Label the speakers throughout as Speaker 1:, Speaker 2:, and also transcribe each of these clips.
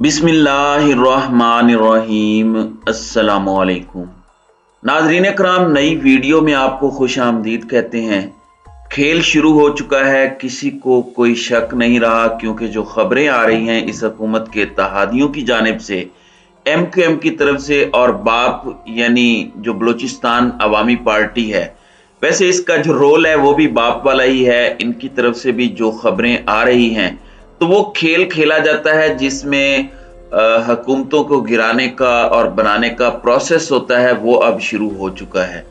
Speaker 1: बिस्मिल्लाहिर्रहमानिर्रहीम। अस्सलामुअलैकुम। नाज़रीन कराम, नई वीडियो में आपको खुश आमदीद कहते हैं। खेल शुरू हो चुका है, किसी को कोई शक नहीं रहा, क्योंकि जो खबरें आ रही हैं इस हुकूमत के इत्तेहादियों की जानिब से, MQM की तरफ से और बाप यानी जो बलूचिस्तान अवामी पार्टी है, वैसे इसका जो रोल है वो भी बाप वाला ही है। इनकी तरफ से भी जो खबरें आ रही हैं तो वो खेल खेला जाता है जिसमें हुकूमतों को गिराने का और बनाने का प्रोसेस होता है, वो अब शुरू हो चुका है।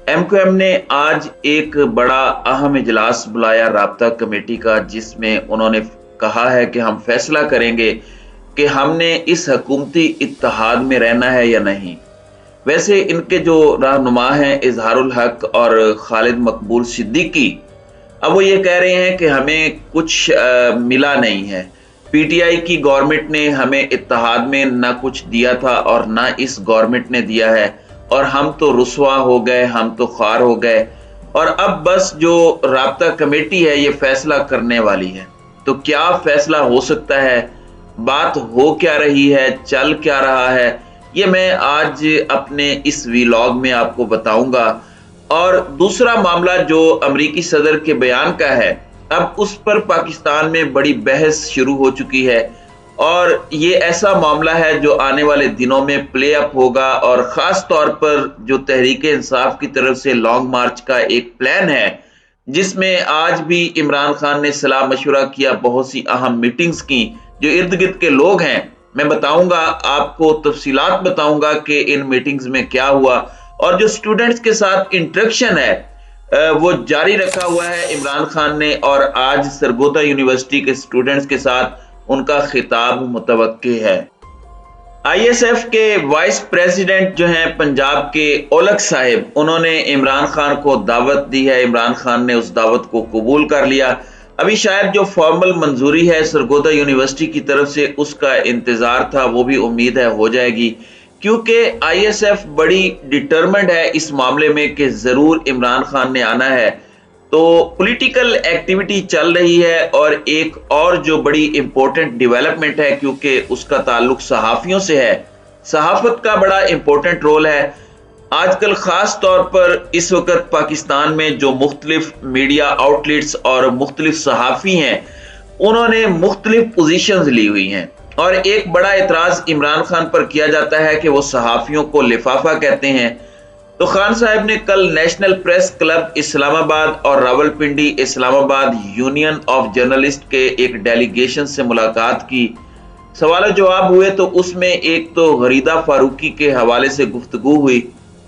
Speaker 1: MQM ने आज एक बड़ा अहम इजलास बुलाया राब्ता कमेटी का, जिसमें उन्होंने कहा है कि हम फैसला करेंगे कि हमने इस हुकूमती इत्तेहाद में रहना है या नहीं। वैसे इनके जो रहनुमा हैं इजहारुल हक और खालिद मकबूल सिद्दीकी, अब वो ये कह रहे हैं कि हमें कुछ मिला नहीं है। PTI की गवर्नमेंट ने हमें इत्तेहाद में ना कुछ दिया था और ना इस गवर्नमेंट ने दिया है, और हम तो रुसवा हो गए, हम तो ख्वार हो गए, और अब बस जो राब्ता कमेटी है ये फैसला करने वाली है। तो क्या फैसला हो सकता है, बात हो क्या रही है, चल क्या रहा है, ये मैं आज अपने इस व्लॉग में आपको बताऊंगा। और दूसरा मामला जो अमरीकी सदर के बयान का है, अब उस पर पाकिस्तान में बड़ी बहस शुरू हो चुकी है, और ये ऐसा मामला है जो आने वाले दिनों में प्ले अप होगा। और ख़ास तौर पर जो तहरीक इंसाफ की तरफ से लॉन्ग मार्च का एक प्लान है, जिसमें आज भी इमरान खान ने सलाह मशवरा किया, बहुत सी अहम मीटिंग्स की। जो इर्द गिर्द के लोग हैं, मैं बताऊंगा आपको, तफसीलात बताऊंगा कि इन मीटिंग्स में क्या हुआ, और जो स्टूडेंट्स के साथ इंटरेक्शन है वो जारी रखा हुआ है इमरान खान ने। और आज सरगोदा यूनिवर्सिटी के स्टूडेंट्स के साथ उनका खिताब मुतवक्के है। ISF के वाइस प्रेसिडेंट जो हैं पंजाब के ओलक साहिब, उन्होंने इमरान खान को दावत दी है। इमरान खान ने उस दावत को कबूल कर लिया। अभी शायद जो फॉर्मल मंजूरी है सरगोदा यूनिवर्सिटी की तरफ से, उसका इंतजार था, वो भी उम्मीद है हो जाएगी, क्योंकि ISF बड़ी डिटरमिन्ड है इस मामले में कि जरूर इमरान खान ने आना है। तो पॉलिटिकल एक्टिविटी चल रही है। और एक और जो बड़ी इंपॉर्टेंट डेवलपमेंट है, क्योंकि उसका ताल्लुक सहाफियों से है, सहाफत का बड़ा इंपॉर्टेंट रोल है आजकल। खास तौर पर इस वक्त पाकिस्तान में जो मुख्तलिफ मीडिया आउटलेट्स और मुख्तलिफ सहाफी हैं, उन्होंने मुख्तलिफ पोजीशंस ली हुई हैं। और एक बड़ा एतराज इमरान खान पर किया जाता है कि वो सहाफियों को लिफाफा कहते हैं। तो खान साहब ने कल नेशनल प्रेस क्लब इस्लामाबाद और Rawalpindi Islamabad union of journalist के एक डेलीगेशन से मुलाकात की। सवाल जवाब हुए तो उसमें एक तो गरीदा फारूकी के हवाले से गुफ्तगू हुई,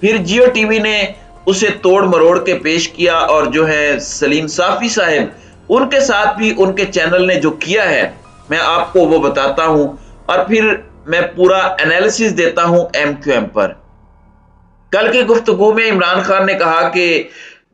Speaker 1: फिर जियो टीवी ने उसे तोड़ मरोड़ के पेश किया, और जो है सलीम साफी साहब, उनके साथ भी उनके चैनल ने जो किया है मैं आपको वो बताता हूं, और फिर मैं पूरा एनालिसिस देता हूं MQM पर। कल की गुफ्तगू में इमरान खान ने कहा कि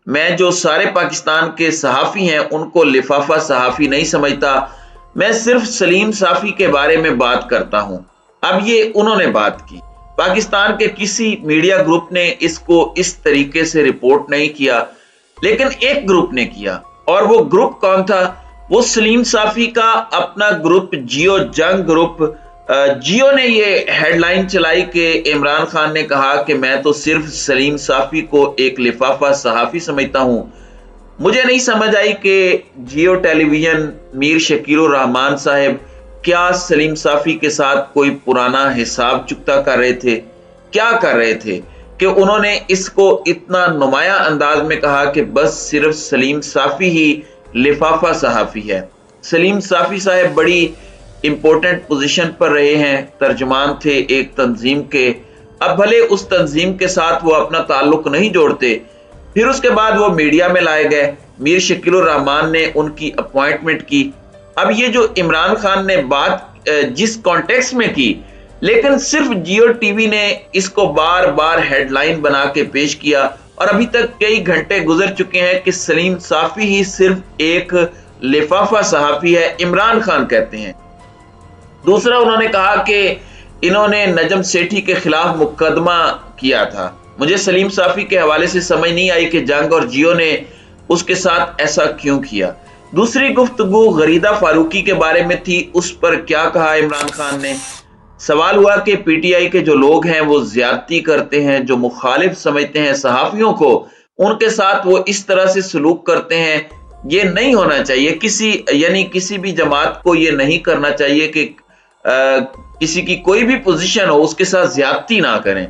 Speaker 1: मैं जो सारे पाकिस्तान के सहाफ़ी हैं उनको लिफाफा सहाफ़ी नहीं समझता, मैं सिर्फ सलीम साफ़ी के बारे में बात करता हूं। अब ये उन्होंने बात की। पाकिस्तान के किसी मीडिया ग्रुप ने इसको इस तरीके से रिपोर्ट नहीं किया, लेकिन एक ग्रुप ने किया। और वो ग्रुप कौन था? वो सलीम साफ़ी का अपना ग्रुप, जियो जंग ग्रुप। जियो ने ये हेडलाइन चलाई कि इमरान खान ने कहा कि मैं तो सिर्फ सलीम साफ़ी को एक लिफाफा सहाफ़ी समझता हूं। मुझे नहीं समझ आई कि जियो टेलीविजन मीर शकील रहमान साहब क्या सलीम साफ़ी के साथ कोई पुराना हिसाब चुकता कर रहे थे, क्या कर रहे थे कि उन्होंने इसको इतना नुमाया अंदाज में कहा कि बस सिर्फ सलीम साफ़ी ही लिफाफा सहाफ़ी है। सलीम साफ़ी साहब बड़ी इंपॉर्टेंट पोजीशन पर रहे हैं, तर्जुमान थे एक तंजीम के। अब भले उस तंजीम के साथ वो अपना ताल्लुक नहीं जोड़ते, फिर उसके बाद वो मीडिया में लाए गए, मीर शकील रहमान ने उनकी अपॉइंटमेंट की। अब ये जो इमरान खान ने बात जिस कॉन्टेक्स्ट में की, लेकिन सिर्फ जियो टीवी ने इसको बार बार हेडलाइन बना के पेश किया, और अभी तक कई घंटे गुजर चुके हैं कि सलीम साफ़ी ही सिर्फ एक लिफाफा सहाफ़ी है, इमरान खान कहते हैं। दूसरा, उन्होंने कहा कि इन्होंने नजम सेठी के खिलाफ मुकदमा किया था। मुझे सलीम साफ़ी के हवाले से समझ नहीं आई कि जंग और जियो ने उसके साथ ऐसा क्यों किया। दूसरी गुफ्तगू गरीदा फारूकी के बारे में थी, उस पर क्या कहा इमरान खान ने। सवाल हुआ कि पीटीआई के जो लोग हैं वो ज्यादती करते हैं, जो मुखालिफ समझते हैं सहाफियों को, उनके साथ वो इस तरह से सलूक करते हैं। ये नहीं होना चाहिए, किसी भी जमात को ये नहीं करना चाहिए कि किसी की कोई भी पोजीशन हो उसके साथ ज्यादती ना करें।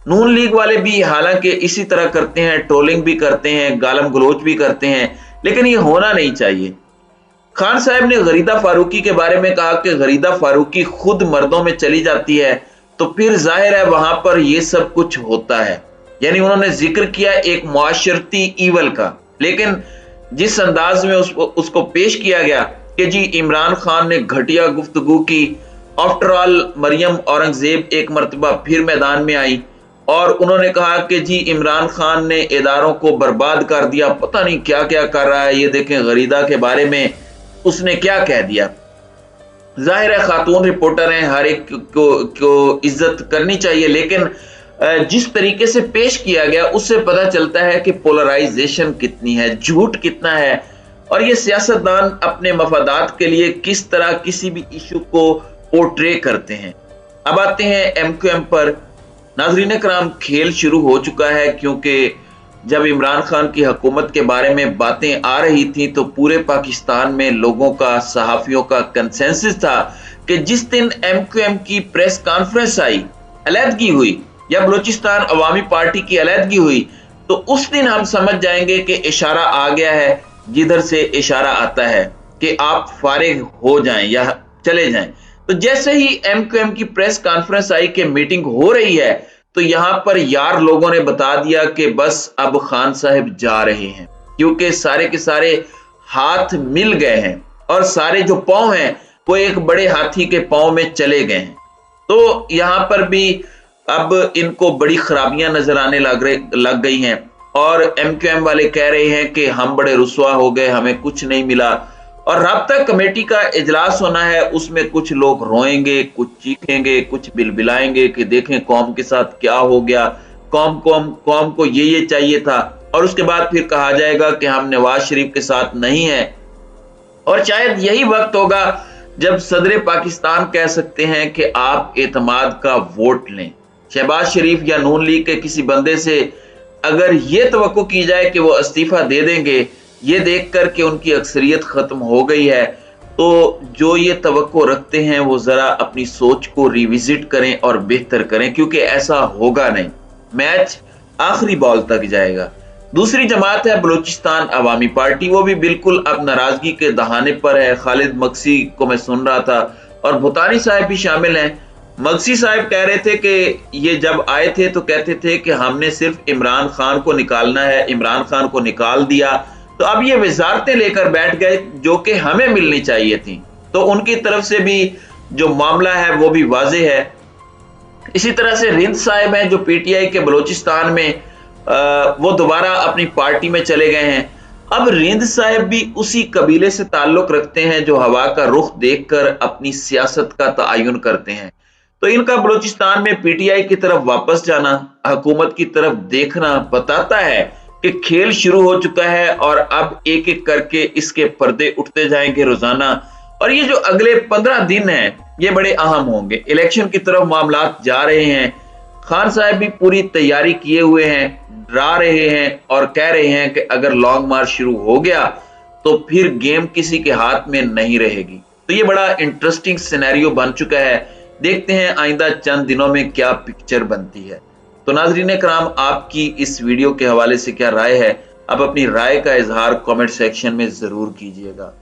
Speaker 1: नून लीग वाले भी हालांकि इसी तरह करते हैं, ट्रोलिंग भी करते हैं, गालम गलोच भी करते हैं, लेकिन ये होना नहीं चाहिए। खान साहब ने गरीदा फारूकी के बारे में कहा कि गरीदा फारूकी खुद मर्दों में चली जाती है तो फिर जाहिर है वहां पर ये सब कुछ होता है। यानी उन्होंने जिक्र किया एक मुआशरती ईवल का, लेकिन जिस अंदाज में उसको पेश किया गया कि जी इमरान खान ने घटिया गुफ्तगू की। आफ्टर ऑल मरियम औरंगजेब एक मरतबा फिर मैदान में आई और उन्होंने कहा कि जी इमरान खान ने इदारों को बर्बाद कर दिया, पता नहीं क्या क्या कर रहा है, ये देखें गरीदा के बारे में उसने क्या कह दिया। जाहिर है खातून रिपोर्टर हैं, हर एक को इज्जत करनी चाहिए, लेकिन जिस तरीके से पेश किया गया उससे पता चलता है कि पोलराइजेशन कितनी है, झूठ कितना है, और ये सियासतदान अपने मफादात के लिए किस तरह किसी भी इशू को पोर्ट्रे करते हैं। अब आते हैं एमक्यूएम पर। नाज़रीन कराम, खेल शुरू हो चुका है, क्योंकि जब इमरान खान की हुकूमत के बारे में बातें आ रही थी तो पूरे पाकिस्तान में लोगों का, सहाफियों का कंसेंसस था कि जिस दिन एमक्यूएम की प्रेस कॉन्फ्रेंस आई, अलहदगी हुई या बलूचिस्तान अवामी पार्टी की अलहदगी हुई, तो उस दिन हम समझ जाएंगे कि इशारा आ गया है, जिधर से इशारा आता है कि आप फारिग हो जाएं या चले जाएं। तो जैसे ही एमक्यूएम की प्रेस कॉन्फ्रेंस आई कि मीटिंग हो रही है, तो यहां पर यार लोगों ने बता दिया कि बस अब खान साहब जा रहे हैं, क्योंकि सारे के सारे हाथ मिल गए हैं और सारे जो पांव हैं वो एक बड़े हाथी के पांव में चले गए हैं। तो यहां पर भी अब इनको बड़ी खराबियां नजर आने लग गई हैं और एमक्यूएम वाले कह रहे हैं कि हम बड़े रुसवा हो गए, हमें कुछ नहीं मिला। और राब्ता कमेटी का इजलास होना है, उसमें कुछ लोग रोएंगे, कुछ चीखेंगे, कुछ बिलबिलाएंगे कि देखें कौम के साथ क्या हो गया, कौम को ये चाहिए था, और उसके बाद फिर कहा जाएगा कि हम नवाज शरीफ के साथ नहीं है। और शायद यही वक्त होगा जब सदर पाकिस्तान कह सकते हैं कि आप एतमाद का वोट लें। शहबाज शरीफ या नून लीग के किसी बंदे से अगर ये तवक्को की जाए कि वो इस्तीफा दे देंगे, ये देखकर कि उनकी अक्सरियत खत्म हो गई है, तो जो ये तवक्को रखते हैं वो जरा अपनी सोच को रिविजिट करें और बेहतर करें, क्योंकि ऐसा होगा नहीं। मैच आखिरी बॉल तक जाएगा। दूसरी जमात है बलूचिस्तान अवामी पार्टी, वो भी बिल्कुल अब नाराजगी के दहाने पर है। खालिद मक्सी को मैं सुन रहा था और भूतानी साहब भी शामिल हैं। मक्सी साहब कह रहे थे कि ये जब आए थे तो कहते थे कि हमने सिर्फ इमरान खान को निकालना है, इमरान खान को निकाल दिया, तो अब ये वजारतें लेकर बैठ गए जो कि हमें मिलनी चाहिए थी। तो उनकी तरफ से भी जो मामला है वो भी वाजे है। इसी तरह से रिंद साहब हैं जो पीटीआई के बलूचिस्तान में वो दोबारा अपनी पार्टी में चले गए हैं। अब रिंद साहब भी उसी कबीले से ताल्लुक रखते हैं जो हवा का रुख देखकर अपनी सियासत का तयन करते हैं। तो इनका बलूचिस्तान में पीटीआई की तरफ वापस जाना, हुकूमत की तरफ देखना बताता है कि खेल शुरू हो चुका है और अब एक एक करके इसके पर्दे उठते जाएंगे रोजाना। और ये जो अगले 15 दिन हैं ये बड़े अहम होंगे। इलेक्शन की तरफ मामलात जा रहे हैं। खान साहब भी पूरी तैयारी किए हुए हैं, डरा रहे हैं और कह रहे हैं कि अगर लॉन्ग मार्च शुरू हो गया तो फिर गेम किसी के हाथ में नहीं रहेगी। तो ये बड़ा इंटरेस्टिंग सिनेरियो बन चुका है। देखते हैं आइंदा चंद दिनों में क्या पिक्चर बनती है। तो नाज़रीन कराम, आपकी इस वीडियो के हवाले से क्या राय है? आप अपनी राय का इजहार कमेंट सेक्शन में जरूर कीजिएगा।